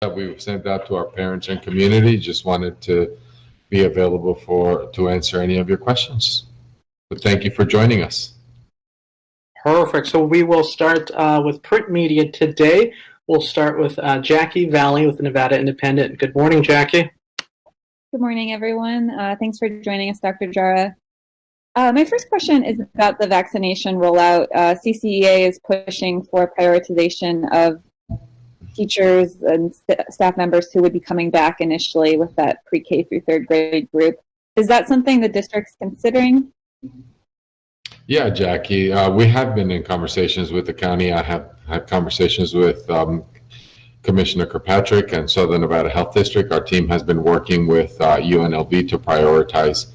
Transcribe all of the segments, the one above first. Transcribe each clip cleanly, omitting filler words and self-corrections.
that we've sent out to our parents and community. Just wanted to be available to answer any of your questions. But thank you for joining us. Perfect. So we will start with print media today. We'll start with Jackie Valley with the Nevada Independent. Good morning, Jackie. Good morning, everyone. Thanks for joining us, Dr. Jara. My first question is about the vaccination rollout. CCEA is pushing for prioritization of teachers and staff members who would be coming back initially with that pre-K through third grade group. Is that something the district's considering? Yeah, Jackie, we have been in conversations with the county. I have had conversations with Commissioner Kirkpatrick and Southern Nevada Health District. Our team has been working with UNLV to prioritize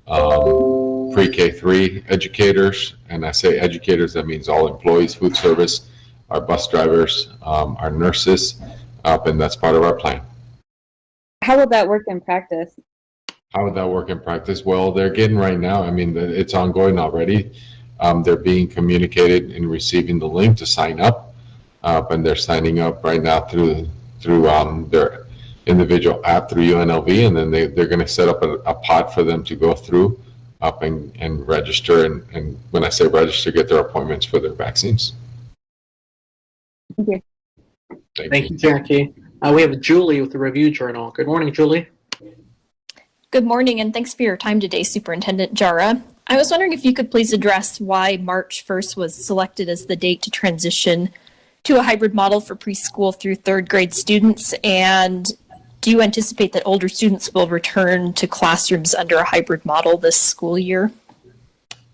pre-K3 educators. And I say educators, that means all employees, food service, our bus drivers, our nurses, and that's part of our plan. How will that work in practice? How would that work in practice? Well, they're getting right now. I mean, it's ongoing already. They're being communicated and receiving the link to sign up, and they're signing up right now through their individual app through UNLV, and then they're going to set up a pod for them to go through up and register. And when I say register, get their appointments for their vaccines. Thank you. Thank you, Jackie. We have Julie with the Review Journal. Good morning, Julie. Good morning, and thanks for your time today, Superintendent Jara. I was wondering if you could please address why March 1st was selected as the date to transition to a hybrid model for preschool through third grade students, and do you anticipate that older students will return to classrooms under a hybrid model this school year?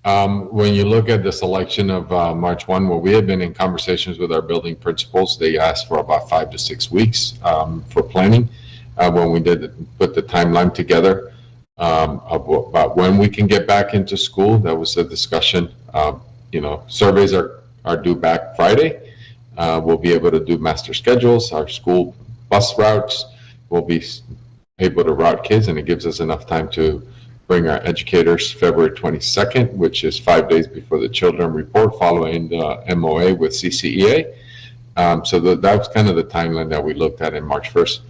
When you look at the selection of March 1, well, we have been in conversations with our building principals. They asked for about 5 to 6 weeks for planning. When we did put the timeline together about when we can get back into school, that was a discussion. Surveys are due back Friday. We'll be able to do master schedules. Our school bus routes will be able to route kids, and it gives us enough time to bring our educators February 22nd, which is 5 days before the children report, following the MOA with CCEA. So that was kind of the timeline that we looked at in March 1st.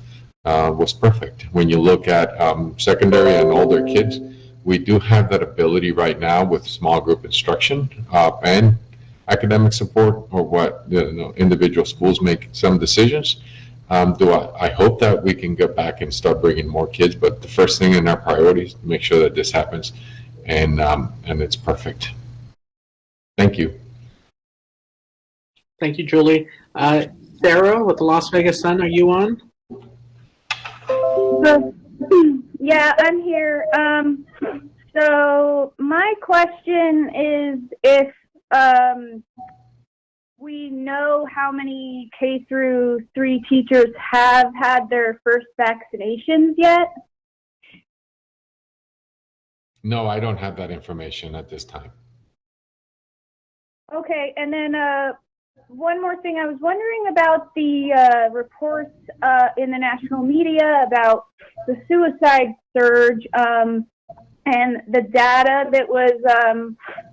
Was perfect. When you look at secondary and older kids, we do have that ability right now with small group instruction and academic support, or what individual schools make some decisions. I hope that we can get back and start bringing more kids, but the first thing in our priority is to make sure that this happens, and it's perfect. Thank you. Thank you, Julie. Sarah with the Las Vegas Sun, are you on? Yeah, I'm here. So my question is if we know how many K through 3 teachers have had their first vaccinations yet? No, I don't have that information at this time. Okay, and then one more thing. I was wondering about the reports in the national media about the suicide surge and the data that was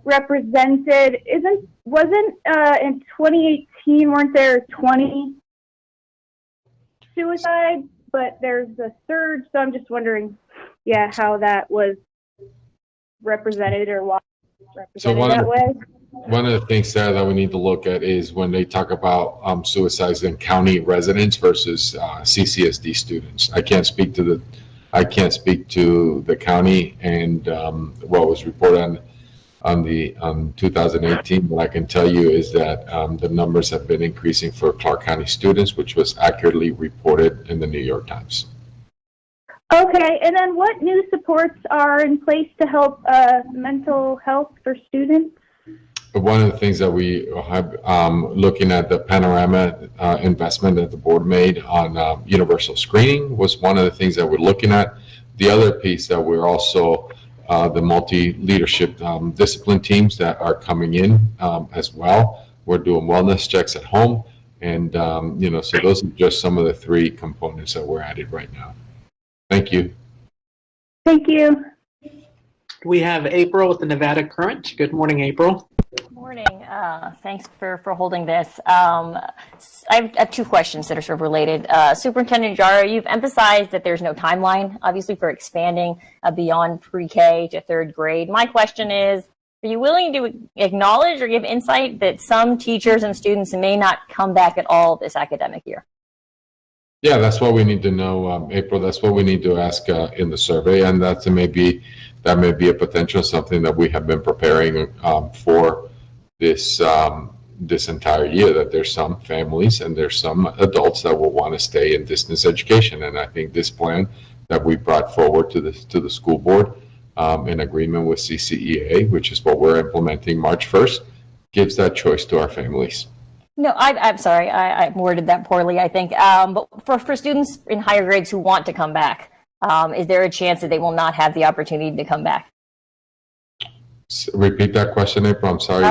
represented. Wasn't in 2018, weren't there 20 suicides, but there's a surge, so I'm just wondering, how that was represented, or why represented that way. One of the things, Sarah, that we need to look at is when they talk about suicides in county residents versus CCSD students. I can't speak to the county and what was reported on 2018. What I can tell you is that the numbers have been increasing for Clark County students, which was accurately reported in the New York Times. Okay, and then what new supports are in place to help mental health for students? One of the things that we have, looking at the panorama investment that the board made on universal screening, was one of the things that we're looking at. The other piece that we're also, the multi-leadership discipline teams that are coming in as well. We're doing wellness checks at home, and so those are just some of the 3 components that we're added right now. Thank you. Thank you. We have April with the Nevada Current. Good morning, April. Morning. Thanks for holding this. I have two questions that are sort of related. Superintendent Jara, you've emphasized that there's no timeline, obviously, for expanding beyond pre-K to third grade. My question is, are you willing to acknowledge or give insight that some teachers and students may not come back at all this academic year? Yeah, that's what we need to know, April. That's what we need to ask in the survey, and that may be a potential, something that we have been preparing for this this entire year. That there's some families and there's some adults that will want to stay in distance education, and I think this plan that we brought forward to the school board in agreement with CCEA, which is what we're implementing March 1st, gives that choice to our families. No, I'm sorry. I worded that poorly, I think. But for students in higher grades who want to come back, is there a chance that they will not have the opportunity to come back? Repeat that question, April. I'm sorry.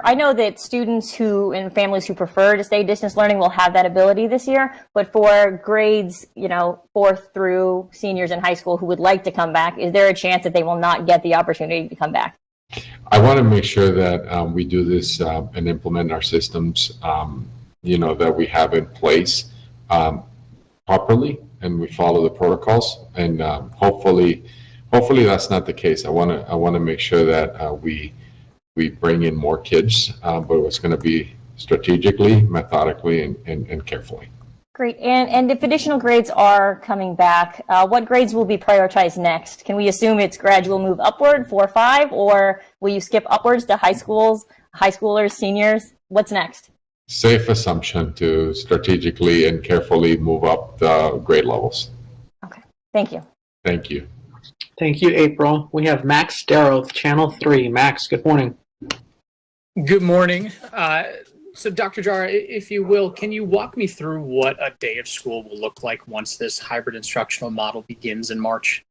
I know that students and families who prefer to stay distance learning will have that ability this year, but for grades, 4th through seniors in high school who would like to come back, is there a chance that they will not get the opportunity to come back? I want to make sure that we do this and implement our systems, that we have in place properly, and we follow the protocols. And hopefully that's not the case. I want to make sure that we bring in more kids, but it's going to be strategically, methodically, and carefully. Great. And if additional grades are coming back, what grades will be prioritized next? Can we assume it's gradual move upward, 4, 5, or will you skip upwards to high schoolers, seniors? What's next? Safe assumption to strategically and carefully move up the grade levels. Okay. Thank you. Thank you. Thank you, April. We have Max Darrow with Channel 3. Max, good morning. Good morning. So Dr. Jara, if you will, can you walk me through what a day of school will look like once this hybrid instructional model begins in March?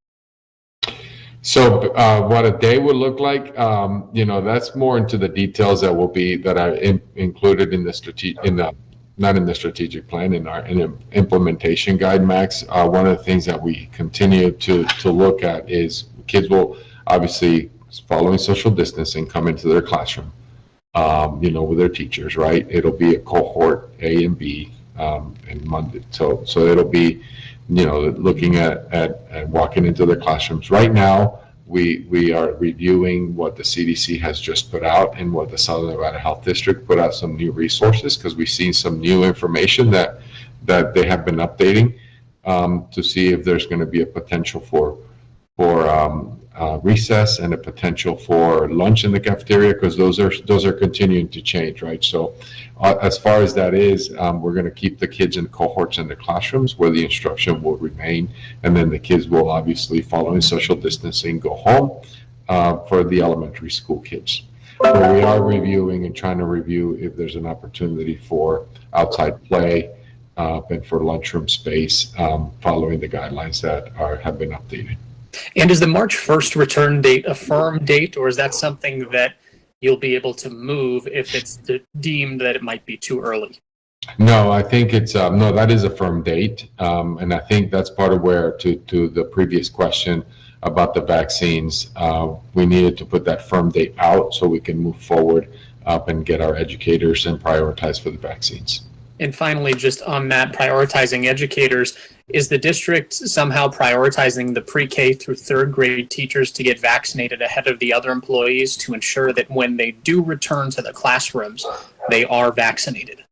So what a day would look like, that's more into the details that are included in not in the strategic plan, in our implementation guide, Max. One of the things that we continue to look at is kids will obviously, following social distancing, come into their classroom, with their teachers, right? It'll be a cohort A and B, and Monday. So it'll be, looking at walking into their classrooms. Right now, we are reviewing what the CDC has just put out and what the Southern Nevada Health District put out, some new resources, because we've seen some new information that they have been updating to see if there's going to be a potential for recess and a potential for lunch in the cafeteria, because those are continuing to change, right? So as far as that is, we're going to keep the kids in cohorts in the classrooms where the instruction will remain, and then the kids will obviously, following social distancing, go home for the elementary school kids. But we are reviewing and trying to review if there's an opportunity for outside play and for lunchroom space, following the guidelines that have been updated. And is the March 1st return date a firm date, or is that something that you'll be able to move if it's deemed that it might be too early? No, I think it's no, that is a firm date, and I think that's part of where to the previous question about the vaccines, we needed to put that firm date out so we can move forward up and get our educators and prioritize for the vaccines. And finally, just on that, prioritizing educators, is the district somehow prioritizing the pre-K through third grade teachers to get vaccinated ahead of the other employees to ensure that when they do return to the classrooms, they are vaccinated?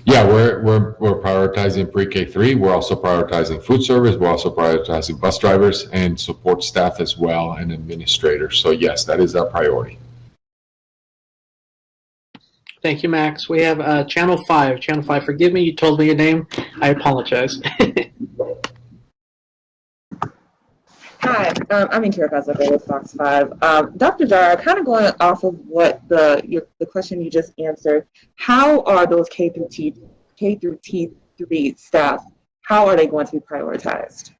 Yeah, we're prioritizing pre-K3. We're also prioritizing food service. We're also prioritizing bus drivers and support staff as well, and administrators. So yes, that is our priority. Thank you, Max. We have Channel 5. Channel 5, forgive me, you told me your name. I apologize. Hi, I'm Akira Kazuka with Fox 5. Dr. Jara, kind of going off of what the question you just answered, how are those K through T3 staff, how are they going to be prioritized?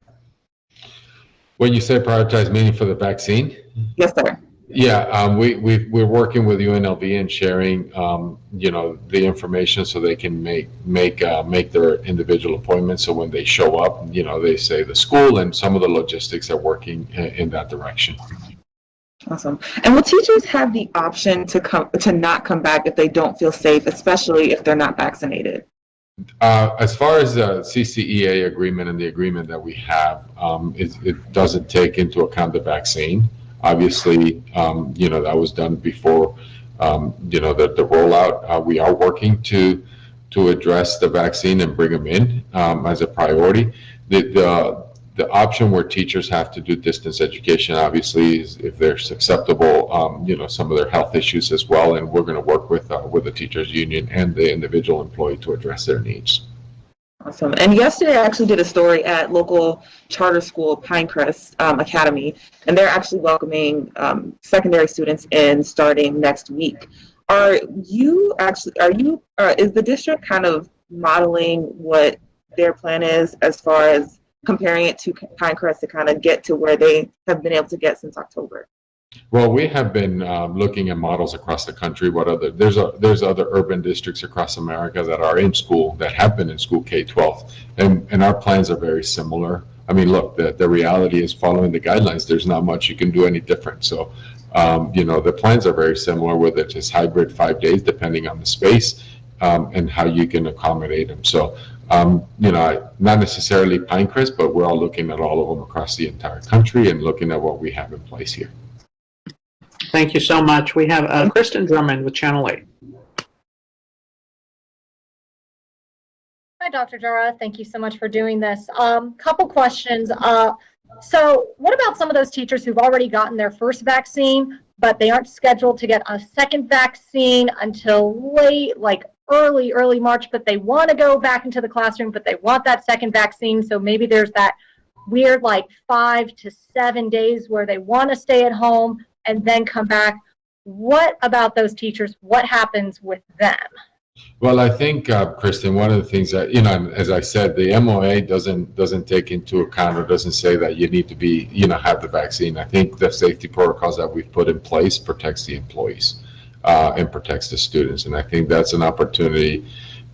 When you say prioritize, meaning for the vaccine? Yes, sir. Yeah, we're working with UNLV and sharing, the information so they can make their individual appointments. So when they show up, they say the school, and some of the logistics are working in that direction. Awesome. And will teachers have the option to not come back if they don't feel safe, especially if they're not vaccinated? As far as the CCEA agreement and the agreement that we have, it doesn't take into account the vaccine. Obviously, that was done before, the rollout. We are working to address the vaccine and bring them in as a priority. The option where teachers have to do distance education, obviously, is if they're susceptible, some of their health issues as well, and we're going to work with the teachers union and the individual employee to address their needs. Awesome. And yesterday I actually did a story at local charter school Pinecrest Academy, and they're actually welcoming secondary students in starting next week. Is the district kind of modeling what their plan is as far as comparing it to Pinecrest to kind of get to where they have been able to get since October? Well, we have been looking at models across the country. There's other urban districts across America that are in school, that have been in school K-12, and our plans are very similar. I mean, look, the reality is following the guidelines. There's not much you can do any different. So, the plans are very similar, whether it's hybrid 5 days, depending on the space and how you can accommodate them. So, not necessarily Pinecrest, but we're all looking at all of them across the entire country and looking at what we have in place here. Thank you so much. We have Kristen Drummond with Channel 8. Hi, Dr. Jara. Thank you so much for doing this. Couple questions. So what about some of those teachers who've already gotten their first vaccine, but they aren't scheduled to get a second vaccine until late, like early March, but they want to go back into the classroom, but they want that second vaccine. So maybe there's that weird 5 to 7 days where they want to stay at home and then come back. What about those teachers? What happens with them? Well, I think, Kristen, one of the things that, as I said, the MOA doesn't take into account or doesn't say that you need to be, have the vaccine. I think the safety protocols that we've put in place protects the employees and protects the students. And I think that's an opportunity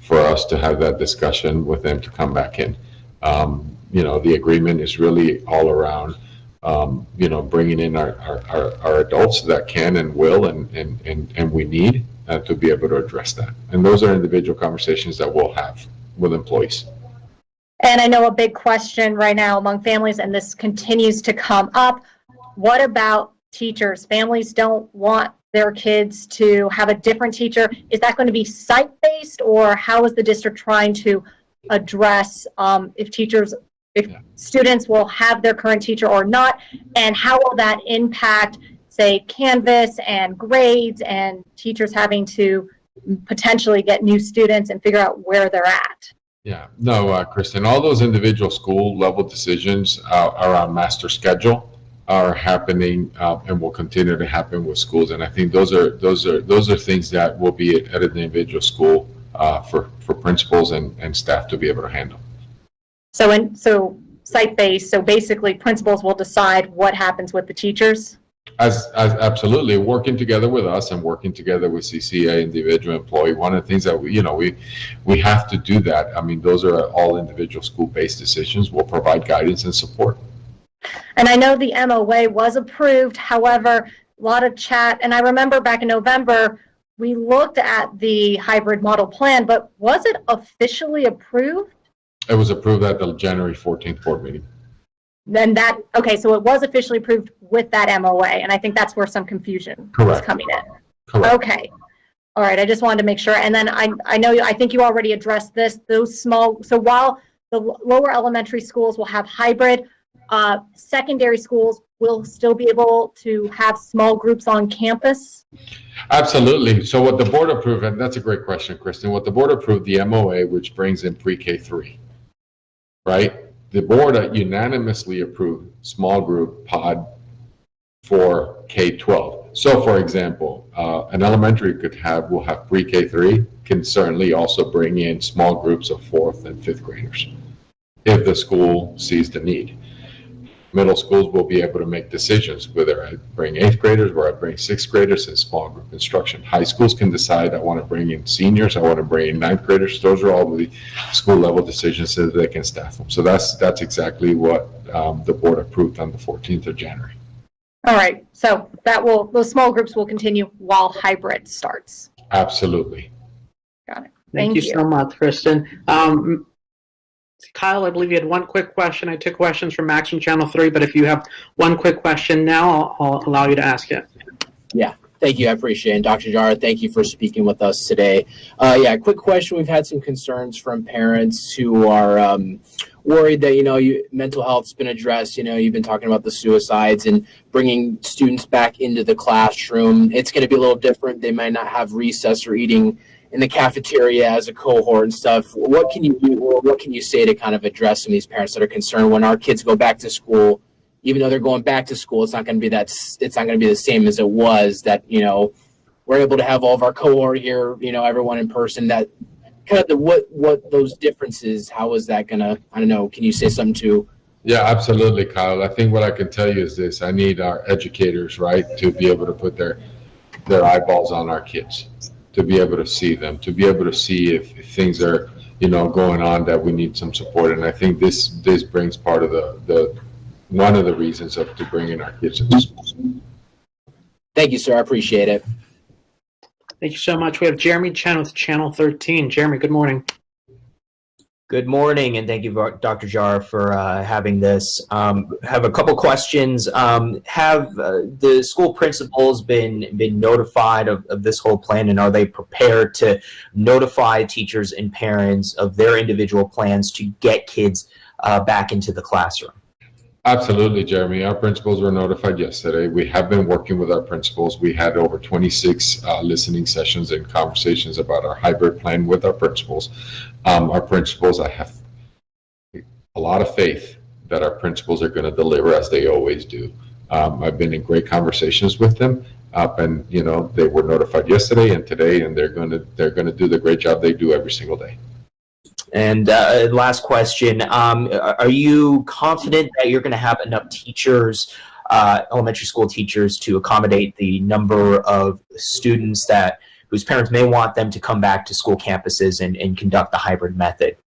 for us to have that discussion with them to come back in. The agreement is really all around, bringing in our adults that can and will and we need to be able to address that. And those are individual conversations that we'll have with employees. And I know a big question right now among families, and this continues to come up, what about teachers? Families don't want their kids to have a different teacher. Is that going to be site-based, or how is the district trying to address if students will have their current teacher or not, and how will that impact, say, Canvas and grades and teachers having to potentially get new students and figure out where they're at? Yeah, no, Kristen, all those individual school level decisions around master schedule are happening and will continue to happen with schools. And I think those are things that will be at an individual school for principals and staff to be able to handle. So site-based, so basically principals will decide what happens with the teachers? As absolutely, working together with us and working together with CCA, individual employee. One of the things that we have to do that. I mean, those are all individual school-based decisions. We'll provide guidance and support. And I know the MOA was approved. However, a lot of chat, and I remember back in November, we looked at the hybrid model plan, but was it officially approved? It was approved at the January 14th board meeting. So it was officially approved with that MOA, and I think that's where some confusion is coming in. Correct. Okay. All right, I just wanted to make sure. And then I think you already addressed this, so while the lower elementary schools will have hybrid, secondary schools will still be able to have small groups on campus? Absolutely. So what the board approved, and that's a great question, Kristen, what the board approved, the MOA, which brings in pre-K 3, right? The board unanimously approved small group pod for K-12. So, for example, an elementary will have pre-K 3, can certainly also bring in small groups of 4th and 5th graders if the school sees the need. Middle schools will be able to make decisions whether I bring 8th graders or I bring 6th graders in small group instruction. High schools can decide I want to bring in seniors, I want to bring in 9th graders. Those are all the school level decisions so that they can staff them. So that's exactly what the board approved on the 14th of January. All right, so those small groups will continue while hybrid starts. Absolutely. Got it. Thank you so much, Kristen. Kyle, I believe you had one quick question. I took questions from Max from Channel 3, but if you have one quick question now, I'll allow you to ask it. Yeah, thank you. I appreciate it. And Dr. Jara, thank you for speaking with us today. Quick question. We've had some concerns from parents who are worried that, mental health's been addressed. You've been talking about the suicides and bringing students back into the classroom. It's going to be a little different. They might not have recess or eating in the cafeteria as a cohort and stuff. What can you do, or what can you say to kind of address some of these parents that are concerned when our kids go back to school? Even though they're going back to school, it's not going to be the same as it was. That we're able to have all of our cohort here, everyone in person. That kind of what those differences. How is that gonna? I don't know. Can you say something to? Yeah, absolutely, Kyle. I think what I can tell you is this: I need our educators, right, to be able to put their eyeballs on our kids, to be able to see them, to be able to see if things are going on that we need some support. And I think this brings part of the one of the reasons to bringing our kids into school. Thank you, sir. I appreciate it. Thank you so much. We have Jeremy Chen with Channel 13. Jeremy, good morning. Good morning, and thank you, Dr. Jara, for having this. Have a couple questions. Have the school principals been notified of this whole plan, and are they prepared to notify teachers and parents of their individual plans to get kids back into the classroom? Absolutely, Jeremy. Our principals were notified yesterday. We have been working with our principals. We had over 26 listening sessions and conversations about our hybrid plan with our principals. Our principals, I have a lot of faith that our principals are going to deliver as they always do. I've been in great conversations with them, and they were notified yesterday and today, and they're going to do the great job they do every single day. And last question, are you confident that you're going to have enough teachers, elementary school teachers, to accommodate the number of students whose parents may want them to come back to school campuses and conduct the hybrid method?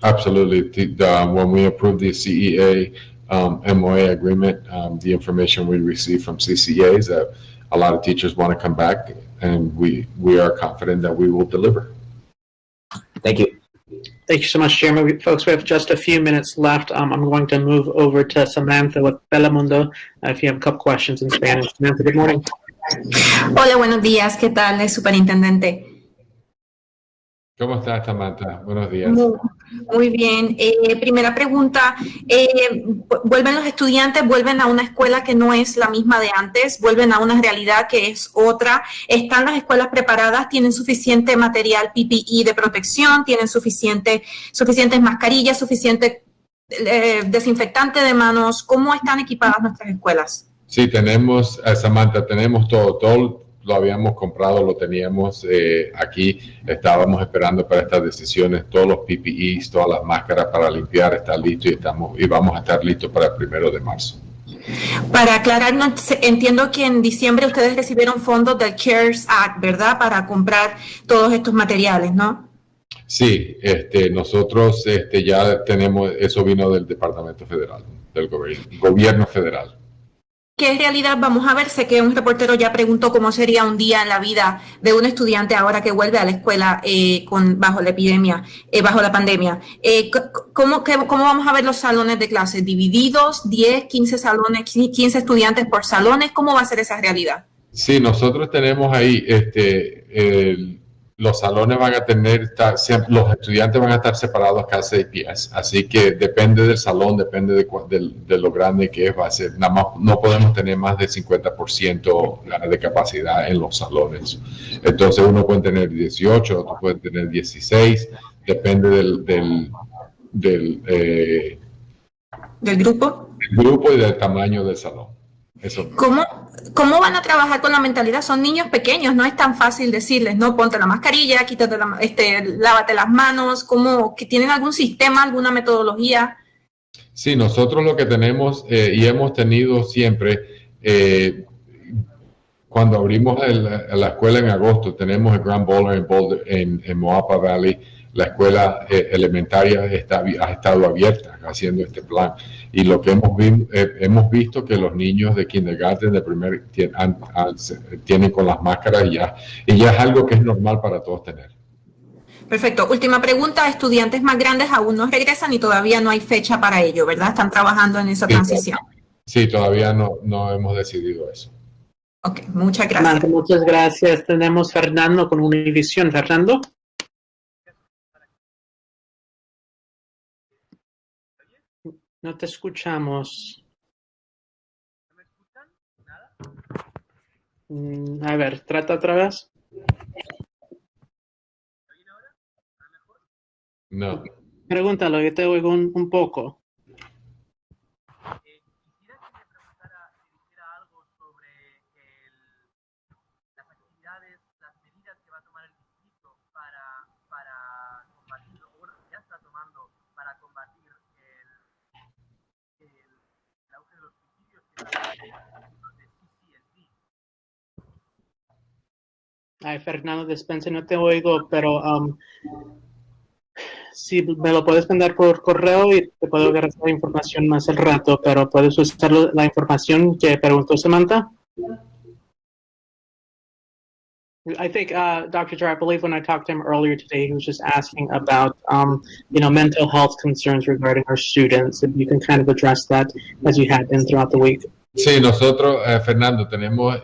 Absolutely. When we approved the CEA MOA agreement, the information we received from CCA is that a lot of teachers want to come back, and we are confident that we will deliver. Thank you. Thank you so much, Jeremy. Folks, we have just a few minutes left. I'm going to move over to Samantha with Telemundo. If you have a couple questions in Spanish. Samantha, good morning. Hola, buenos días. ¿Qué tal, superintendente? ¿Cómo estás, Samantha? Buenos días. Muy bien. Primera pregunta. ¿Vuelven los estudiantes, vuelven a una escuela que no es la misma de antes? ¿Vuelven a una realidad que es otra? ¿Están las escuelas preparadas? ¿Tienen suficiente material PPE de protección? ¿Tienen suficientes mascarillas? ¿Suficiente desinfectante de manos? ¿Cómo están equipadas nuestras escuelas? Sí, tenemos, Samantha, tenemos todo lo habíamos comprado, lo teníamos aquí, estábamos esperando para estas decisiones, todos los PPEs, todas las máscaras para limpiar, está listo y vamos a estar listos para el 1 de marzo. Para aclarar, entiendo que en diciembre ustedes recibieron fondos del CARES Act, ¿verdad? Para comprar todos estos materiales, ¿no? Sí, nosotros ya tenemos, eso vino del Departamento Federal, del gobierno federal. ¿Qué realidad vamos a ver? Sé que un reportero ya preguntó cómo sería un día en la vida de un estudiante ahora que vuelve a la escuela bajo la epidemia, bajo la pandemia. ¿Cómo vamos a ver los salones de clases? ¿Divididos? ¿10, 15 salones, 15 estudiantes por salones? ¿Cómo va a ser esa realidad? Sí, nosotros tenemos ahí, los salones van a tener, los estudiantes van a estar separados cada 6 pies, así que depende del salón, depende de lo grande que es, va a ser, nada más, no podemos tener más del 50% de capacidad en los salones. Entonces uno puede tener 18, otro puede tener 16, depende del grupo. Del grupo y del tamaño del salón. Eso. ¿Cómo van a trabajar con la mentalidad? Son niños pequeños, no es tan fácil decirles, no, ponte la mascarilla, quítate lávate las manos. ¿Que tienen algún sistema, alguna metodología? Sí, nosotros lo que tenemos y hemos tenido siempre, cuando abrimos la escuela en agosto, tenemos el Grand Bowler en Moapa Valley. la escuela elementaria ha estado abierta haciendo este plan. Y lo que hemos visto que los niños de kindergarten, de primer, tienen con las máscaras y ya es algo que es normal para todos tener. Perfecto. Última pregunta. Estudiantes más grandes aún no regresan y todavía no hay fecha para ello, ¿verdad? Están trabajando en esa transición. Sí, todavía no hemos decidido eso. Ok, muchas gracias. Muchas gracias. Tenemos Fernando con Univisión. Fernando. No te escuchamos. A ver, trata otra vez. No. Pregúntalo, yo te oigo un poco. Ay, Fernando, dispense, no te oigo, pero si me lo puedes mandar por correo y te puedo agarrar la información más al rato, pero puedes usar la información que preguntó Samantha. I think, Dr. Jara, I believe when I talked to him earlier today, he was just asking about, mental health concerns regarding our students, and you can kind of address that as you have been throughout the week. Sí, nosotros, Fernando, tenemos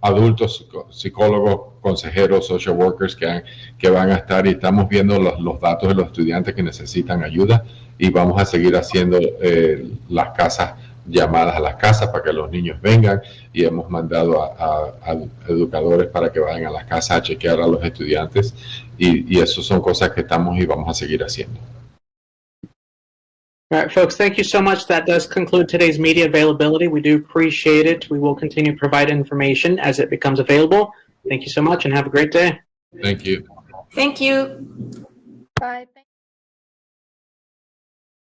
adultos, psicólogos, consejeros, social workers que van a estar y estamos viendo los datos de los estudiantes que necesitan ayuda y vamos a seguir haciendo las casas, llamadas a las casas para que los niños vengan y hemos mandado a educadores para que vayan a las casas a chequear a los estudiantes y eso son cosas que estamos y vamos a seguir haciendo. All right, folks, thank you so much. That does conclude today's media availability. We do appreciate it. We will continue to provide information as it becomes available. Thank you so much and have a great day. Thank you. Thank you. Bye.